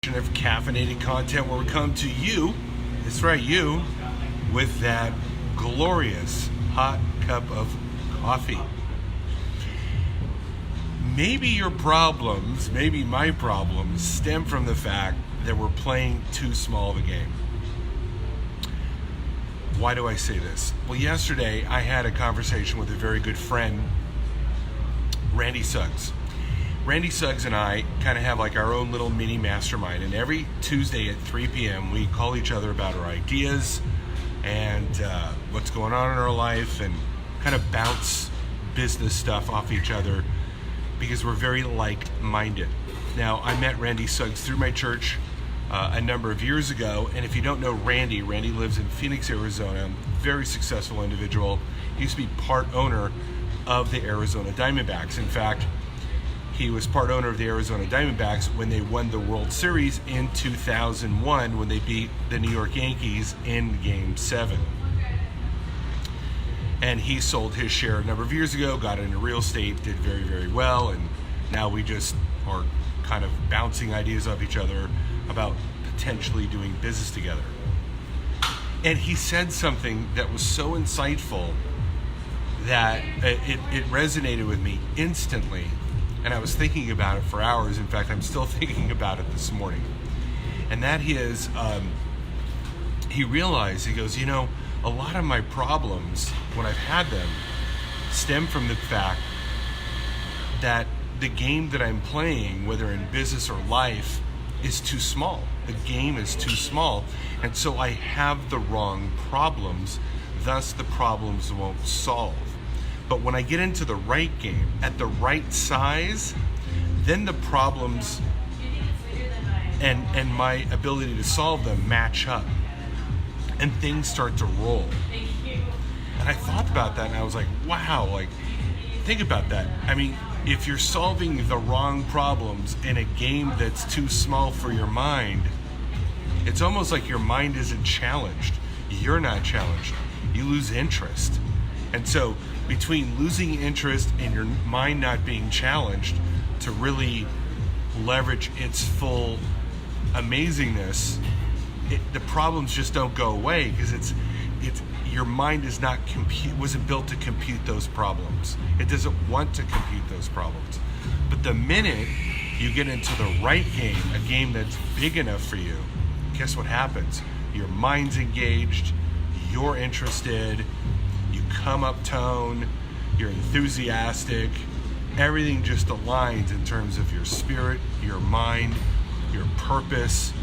Of caffeinated content where we come to you, that's right, you, with that glorious hot cup of coffee. Maybe your problems, maybe my problems, stem from the fact that we're playing too small of a game. Why do I say this? Well, yesterday I had a conversation with a very good friend, Randy Suggs. Randy Suggs and I kind of have like our own little mini mastermind, and every Tuesday at 3 p.m. we call each other about our ideas and what's going on in our life, and kind of bounce business stuff off each other because we're very like-minded. Now, I met Randy Suggs through my church a number of years ago, and if you don't know Randy lives in Phoenix, Arizona, very successful individual. He used to be part owner of the Arizona Diamondbacks. In fact, he was part owner of the Arizona Diamondbacks when they won the World Series in 2001 when they beat the New York Yankees in Game 7. And he sold his share a number of years ago, got into real estate, did very, very well, and now we just are kind of bouncing ideas off each other about potentially doing business together. And he said something that was so insightful that it resonated with me instantly. And I was thinking about it for hours. In fact, I'm still thinking about it this morning. And that is, he realized, he goes, a lot of my problems, when I've had them, stem from the fact that the game that I'm playing, whether in business or life, is too small. The game is too small. And so I have the wrong problems. Thus, the problems won't solve. But when I get into the right game, at the right size, then the problems and my ability to solve them match up. And things start to roll. And I thought about that and I was like, wow, think about that. I mean, if you're solving the wrong problems in a game that's too small for your mind, it's almost like your mind isn't challenged. You're not challenged. You lose interest. And so between losing interest and your mind not being challenged to really leverage its full amazingness, the problems just don't go away because it's your mind is not wasn't built to compute those problems. It doesn't want to compute those problems. But the minute you get into the right game, a game that's big enough for you, guess what happens? Your mind's engaged, you're interested, you come up tone, you're enthusiastic, everything just aligns in terms of your spirit, your mind, your purpose.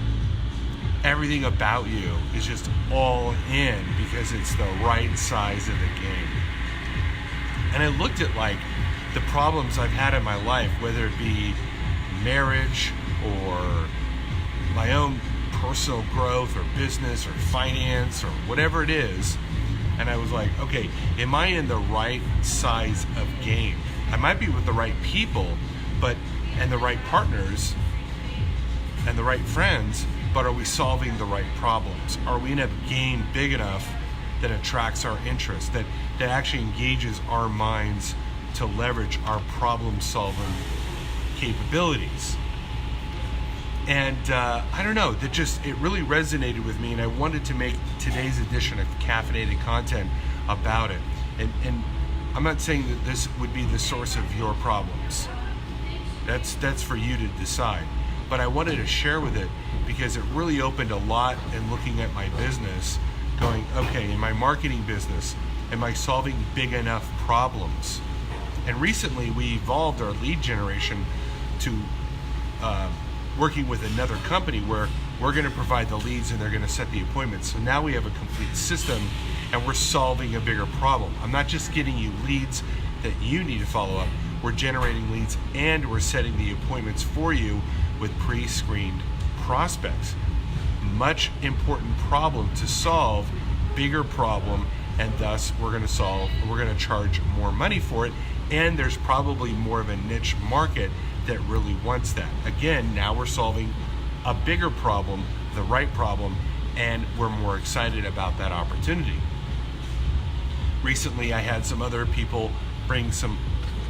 Everything about you is just all in because it's the right size of the game. And I looked at the problems I've had in my life, whether it be marriage or my own personal growth or business or finance or whatever it is. And I was like, okay, am I in the right size of game? I might be with the right people, and the right partners and the right friends, but are we solving the right problems? Are we in a game big enough that attracts our interest, that actually engages our minds to leverage our problem-solving capabilities? And I don't know, it really resonated with me, and I wanted to make today's edition of caffeinated content about it. And I'm not saying that this would be the source of your problems. That's for you to decide. But I wanted to share with it because it really opened a lot in looking at my business, going, okay, in my marketing business, am I solving big enough problems? And recently we evolved our lead generation to working with another company where we're going to provide the leads and they're going to set the appointments. So now we have a complete system and we're solving a bigger problem. I'm not just getting you leads that you need to follow up. We're generating leads and we're setting the appointments for you with pre-screened prospects. Much important problem to solve, bigger problem, and thus we're going to charge more money for it, and there's probably more of a niche market that really wants that. Again, now we're solving a bigger problem, the right problem, and we're more excited about that opportunity. Recently, I had some other people bring some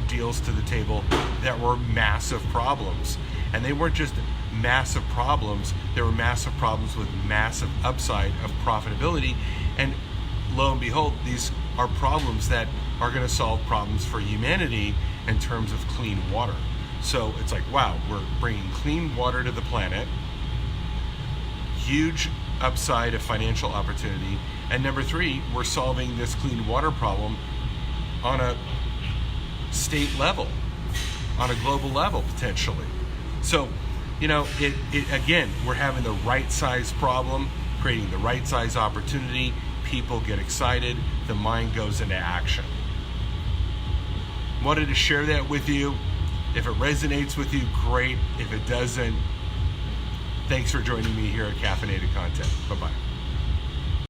deals to the table that were massive problems. And they weren't just massive problems. There were massive problems with massive upside of profitability. And lo and behold, these are problems that are going to solve problems for humanity in terms of clean water. So it's like, wow, we're bringing clean water to the planet, huge upside of financial opportunity. And number three, we're solving this clean water problem on a state level, on a global level, potentially. So, it again, we're having the right size problem, creating the right size opportunity. People get excited, the mind goes into action. Wanted to share that with you. If it resonates with you, great. If it doesn't, thanks for joining me here at Caffeinated Content. Bye-bye.